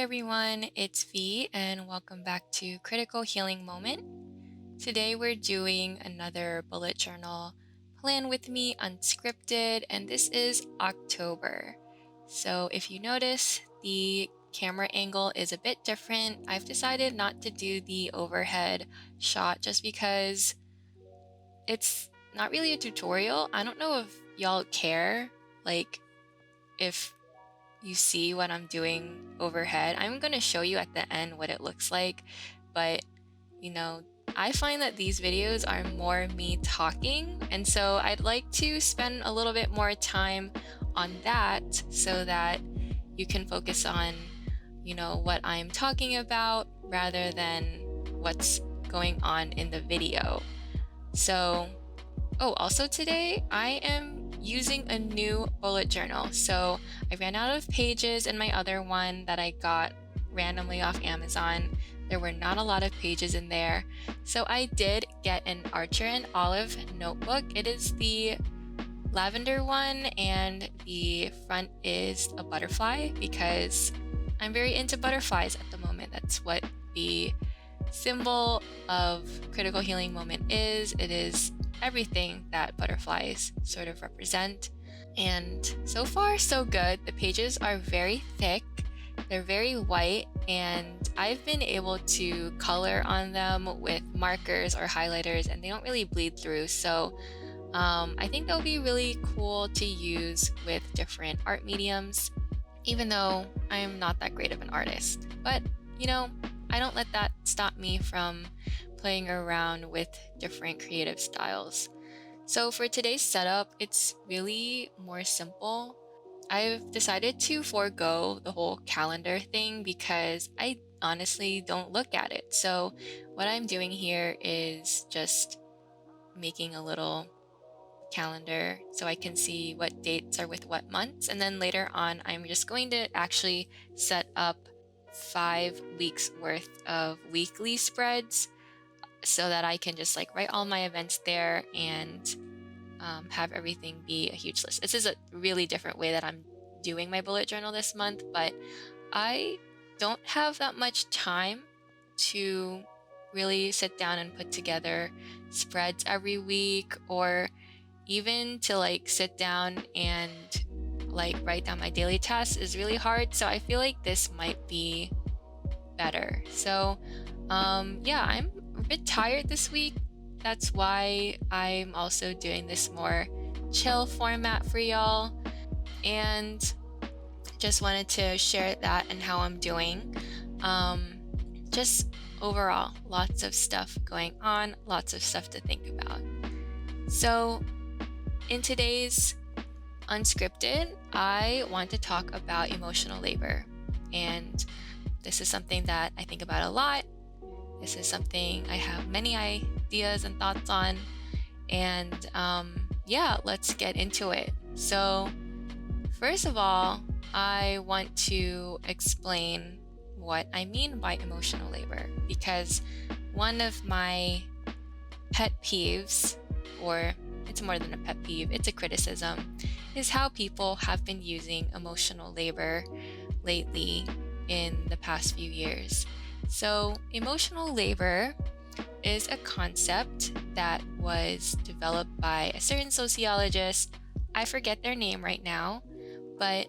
everyone, it's V, and welcome back to Critical Healing Moment. Today we're doing another bullet journal plan with me, Unscripted, and this is October. So if you notice, the camera angle is a bit different. I've decided not to do the overhead shot just because it's not really a tutorial. I don't know if y'all care, like if you see what I'm doing overhead. I'm going to show you at the end what it looks like, but I find that these videos are more me talking, and so I'd like to spend a little bit more time on that so that you can focus on, what I'm talking about rather than what's going on in the video. So, also today I am using a new bullet journal. So I ran out of pages in my other one that I got randomly off Amazon. There were not a lot of pages in there. So I did get an Archer and Olive notebook. It is the lavender one, and the front is a butterfly because I'm very into butterflies at the moment. That's what the symbol of Critical Healing Moment is. It is everything that butterflies sort of represent. And so far, so good. The pages are very thick, they're very white, and I've been able to color on them with markers or highlighters, and they don't really bleed through. So I think they'll be really cool to use with different art mediums, even though I'm not that great of an artist. But, I don't let that stop me from playing around with different creative styles. So for today's setup, it's really more simple. I've decided to forego the whole calendar thing because I honestly don't look at it. So what I'm doing here is just making a little calendar so I can see what dates are with what months. And then later on, I'm just going to actually set up 5 weeks worth of weekly spreads so that I can just write all my events there and have everything be a huge list. This is a really different way that I'm doing my bullet journal this month, but I don't have that much time to really sit down and put together spreads every week, or even to sit down and write down my daily tasks is really hard. So I feel like this might be better. So yeah, I'm a bit tired this week. That's why I'm also doing this more chill format for y'all, and just wanted to share that and how I'm doing. Just overall, lots of stuff going on, lots of stuff to think about. So in today's Unscripted, I want to talk about emotional labor. And this is something that I think about a lot. This is something I have many ideas and thoughts on. And yeah, let's get into it. So first of all, I want to explain what I mean by emotional labor, because one of my pet peeves, or it's more than a pet peeve, it's a criticism, is how people have been using emotional labor lately in the past few years. So emotional labor is a concept that was developed by a certain sociologist. I forget their name right now, but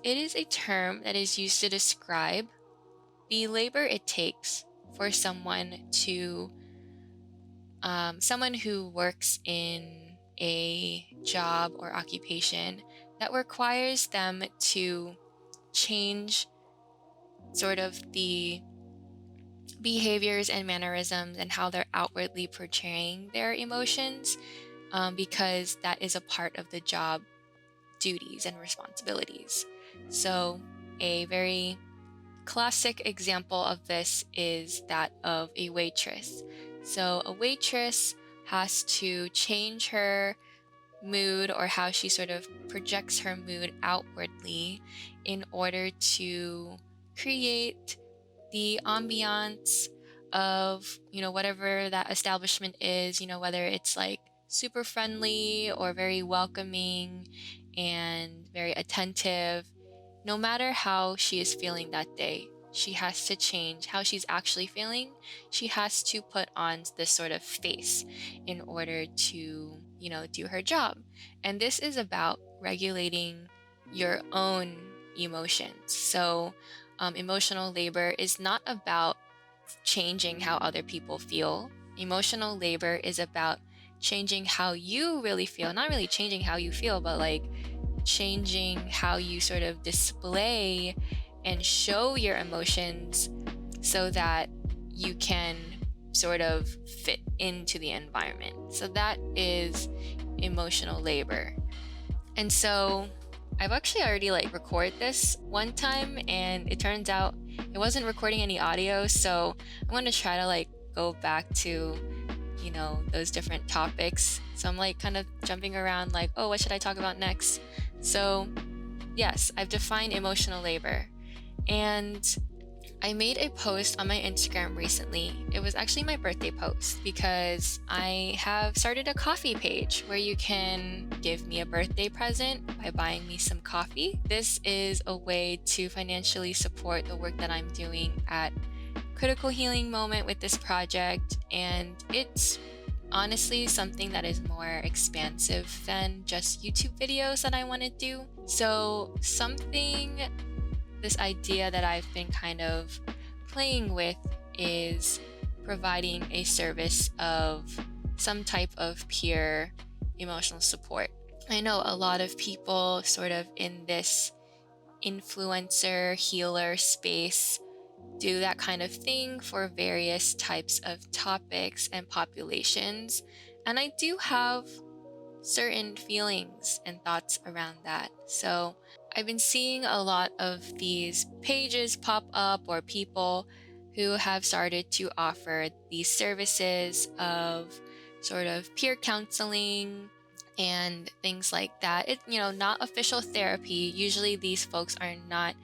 it is a term that is used to describe the labor it takes for someone who works in a job or occupation that requires them to change sort of the behaviors and mannerisms and how they're outwardly portraying their emotions, because that is a part of the job duties and responsibilities. So a very classic example of this is that of a waitress. So a waitress has to change her mood, or how she sort of projects her mood outwardly, in order to create the ambiance of, whatever that establishment is, whether it's super friendly or very welcoming and very attentive. No matter how she is feeling that day, she has to change how she's actually feeling. She has to put on this sort of face in order to, do her job. And this is about regulating your own emotions. So, emotional labor is not about changing how other people feel. Emotional labor is about changing how you really feel. Not really changing how you feel, but like changing how you sort of display and show your emotions so that you can sort of fit into the environment. So that is emotional labor. And so I've actually already recorded this one time, and it turns out it wasn't recording any audio. So I'm going to try to go back to, those different topics. So I'm kind of jumping around oh, what should I talk about next? So yes, I've defined emotional labor. And I made a post on my Instagram recently. It was actually my birthday post because I have started a coffee page where you can give me a birthday present by buying me some coffee. This is a way to financially support the work that I'm doing at Critical Healing Moment with this project, and it's honestly something that is more expansive than just YouTube videos that I want to do. So this idea that I've been kind of playing with is providing a service of some type of peer emotional support. I know a lot of people sort of in this influencer healer space do that kind of thing for various types of topics and populations. And I do have certain feelings and thoughts around that. So I've been seeing a lot of these pages pop up, or people who have started to offer these services of sort of peer counseling and things like that. Not official therapy. Usually these folks are not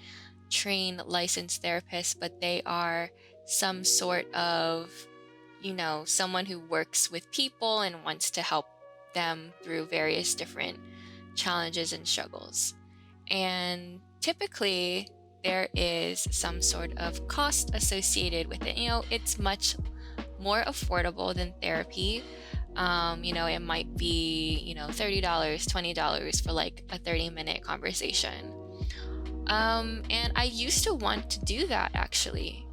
trained licensed therapists, but they are some sort of, someone who works with people and wants to help them through various different challenges and struggles. And typically there is some sort of cost associated with it. It's much more affordable than therapy. It might be, $30, $20 for a 30-minute conversation. And I used to want to do that actually,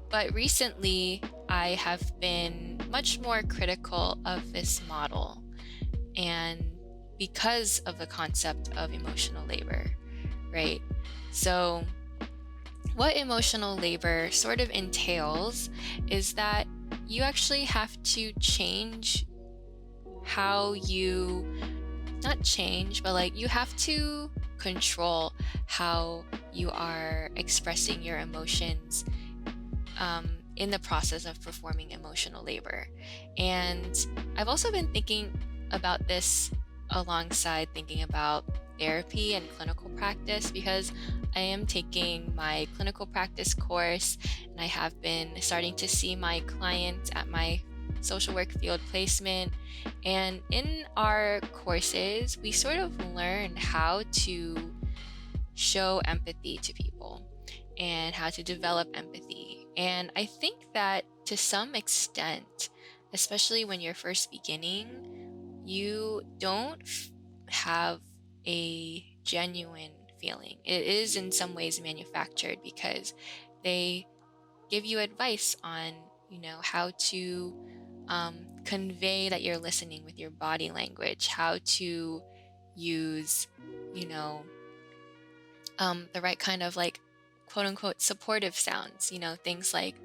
but recently I have been much more critical of this model, and because of the concept of emotional labor, right? So what emotional labor sort of entails is that you actually have to change how you, not change, but you have to control how you are expressing your emotions in the process of performing emotional labor. And I've also been thinking about this alongside thinking about therapy and clinical practice, because I am taking my clinical practice course, and I have been starting to see my clients at my social work field placement. And in our courses, we sort of learn how to show empathy to people and how to develop empathy. And I think that to some extent, especially when you're first beginning, you don't have a genuine feeling. It is in some ways manufactured, because they give you advice on, how to convey that you're listening with your body language, how to use, the right kind of quote unquote supportive sounds, things like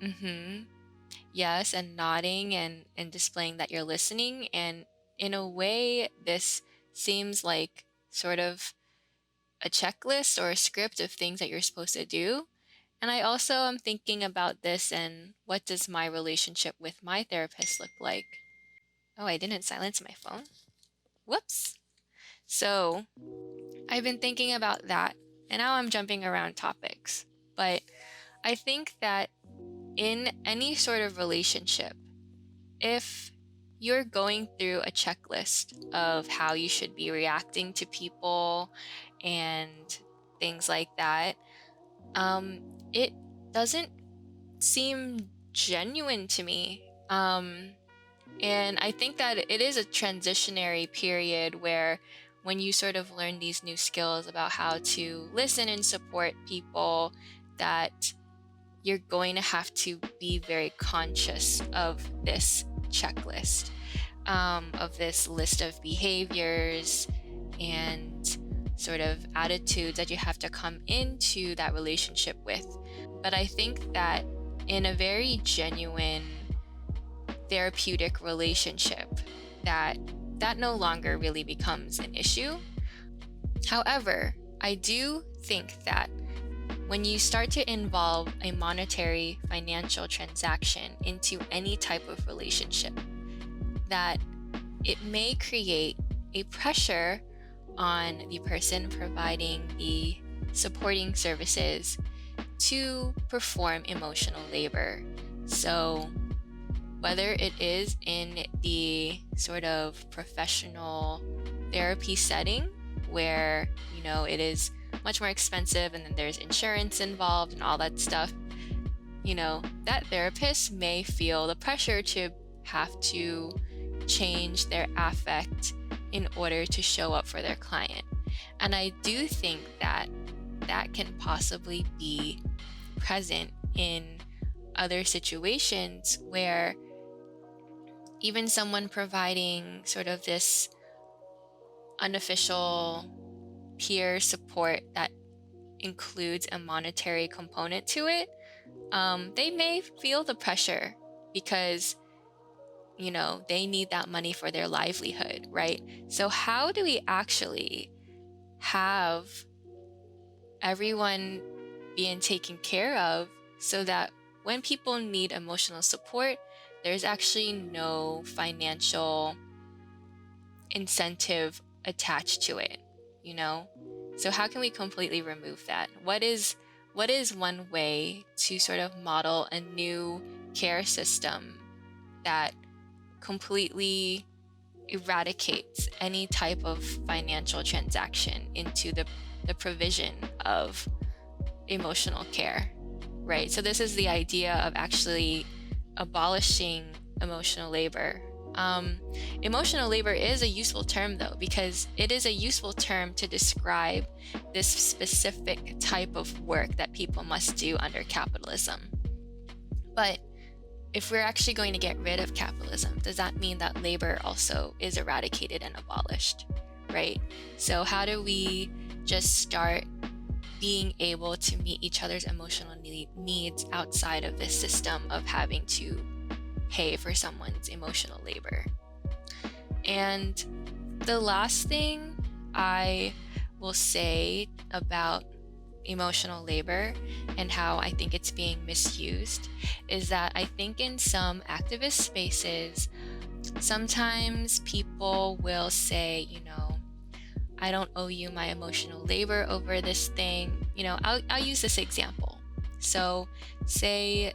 mm-hmm, yes, and nodding and displaying that you're listening. And in a way, this seems like sort of a checklist or a script of things that you're supposed to do. And I also am thinking about this, and what does my relationship with my therapist look like? Oh, I didn't silence my phone. Whoops. So I've been thinking about that, and now I'm jumping around topics. But I think that in any sort of relationship, if you're going through a checklist of how you should be reacting to people and things like that, it doesn't seem genuine to me. And I think that it is a transitionary period where when you sort of learn these new skills about how to listen and support people, that you're going to have to be very conscious of this checklist, of this list of behaviors and sort of attitudes that you have to come into that relationship with. But I think that in a very genuine therapeutic relationship, that no longer really becomes an issue. However, I do think that when you start to involve a monetary financial transaction into any type of relationship, that it may create a pressure on the person providing the supporting services to perform emotional labor. So whether it is in the sort of professional therapy setting where, it is much more expensive and then there's insurance involved and all that stuff, that therapist may feel the pressure to have to change their affect in order to show up for their client. And I do think that that can possibly be present in other situations where even someone providing sort of this unofficial peer support that includes a monetary component to it, they may feel the pressure because, they need that money for their livelihood, right? So how do we actually have everyone being taken care of so that when people need emotional support, there's actually no financial incentive attached to it, So how can we completely remove that? What is one way to sort of model a new care system that completely eradicates any type of financial transaction into the provision of emotional care, right? So this is the idea of actually abolishing emotional labor. Emotional labor is a useful term though, because it is a useful term to describe this specific type of work that people must do under capitalism. But if we're actually going to get rid of capitalism, does that mean that labor also is eradicated and abolished, right? So how do we just start being able to meet each other's emotional needs outside of this system of having to pay for someone's emotional labor? And the last thing I will say about emotional labor and how I think it's being misused is that I think in some activist spaces, sometimes people will say, I don't owe you my emotional labor over this thing. I'll use this example. So let's say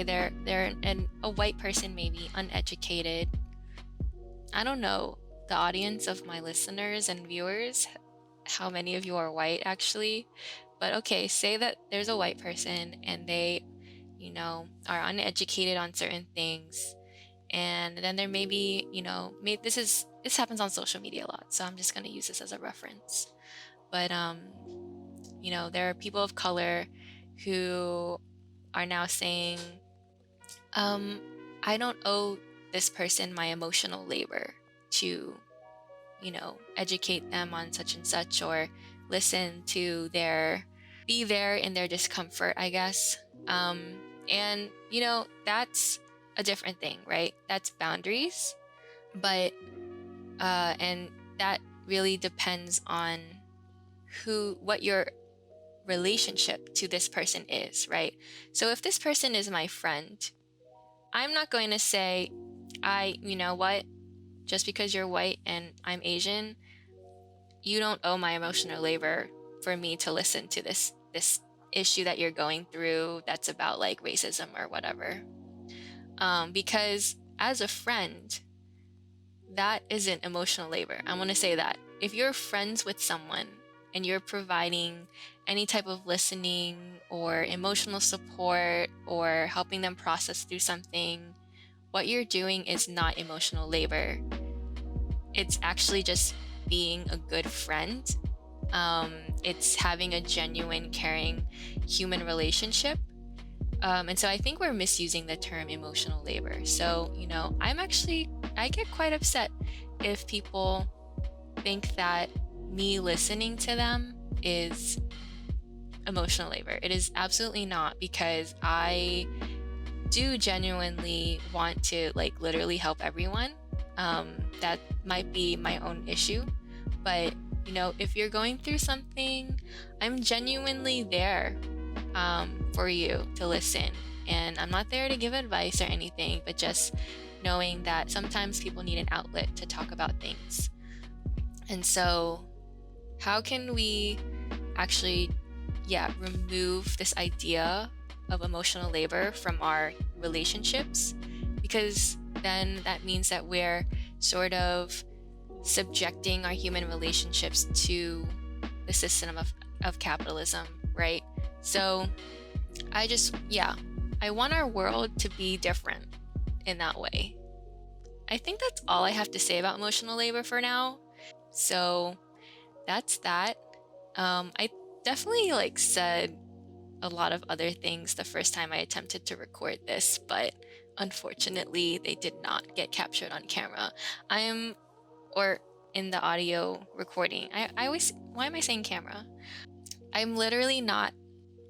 they're a white person, maybe uneducated. I don't know the audience of my listeners and viewers, how many of you are white actually, but okay, say that there's a white person and they, are uneducated on certain things. And then there may be, this happens on social media a lot, so I'm just going to use this as a reference. But, there are people of color who are now saying, I don't owe this person my emotional labor to, educate them on such and such, or listen to be there in their discomfort, I guess. And, that's a different thing, right? That's boundaries. But, and that really depends on what your relationship to this person is, right? So if this person is my friend, I'm not going to say, you know what, just because you're white and I'm Asian, you don't owe my emotional labor for me to listen to this issue that you're going through that's about like racism or whatever. Because as a friend, that isn't emotional labor. I want to say that if you're friends with someone and you're providing any type of listening or emotional support or helping them process through something, what you're doing is not emotional labor. It's actually just being a good friend. It's having a genuine, caring human relationship. And so I think we're misusing the term emotional labor. So, I get quite upset if people think that me listening to them is emotional labor. It is absolutely not, because I do genuinely want to literally help everyone. That might be my own issue, but if you're going through something, I'm genuinely there for you to listen. And I'm not there to give advice or anything, but just knowing that sometimes people need an outlet to talk about things. And so, how can we actually, remove this idea of emotional labor from our relationships? Because then that means that we're sort of subjecting our human relationships to the system of capitalism, right? So I want our world to be different in that way. I think that's all I have to say about emotional labor for now. So that's that. I definitely said a lot of other things the first time I attempted to record this, but unfortunately they did not get captured on camera. Or in the audio recording. I always, why am I saying camera? I'm literally not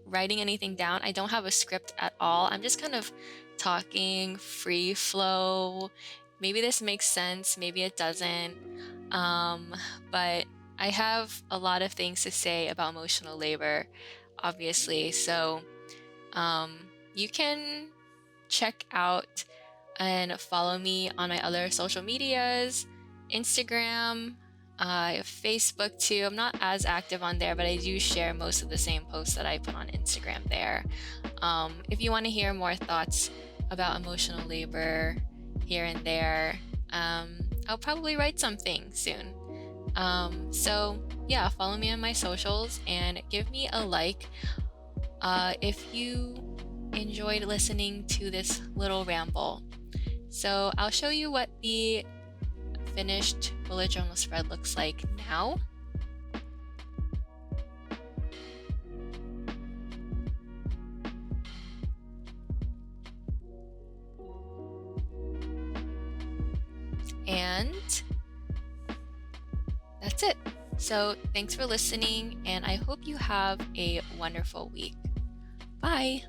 writing anything down. I don't have a script at all. I'm just kind of talking free flow. Maybe this makes sense, maybe it doesn't. But I have a lot of things to say about emotional labor, obviously. So you can check out and follow me on my other social medias, Instagram, Facebook too. I'm not as active on there, but I do share most of the same posts that I put on Instagram there. If you want to hear more thoughts about emotional labor here and there, I'll probably write something soon. Follow me on my socials and give me a like if you enjoyed listening to this little ramble. So I'll show you what the finished bullet journal spread looks like now. And that's it. So thanks for listening, and I hope you have a wonderful week. Bye.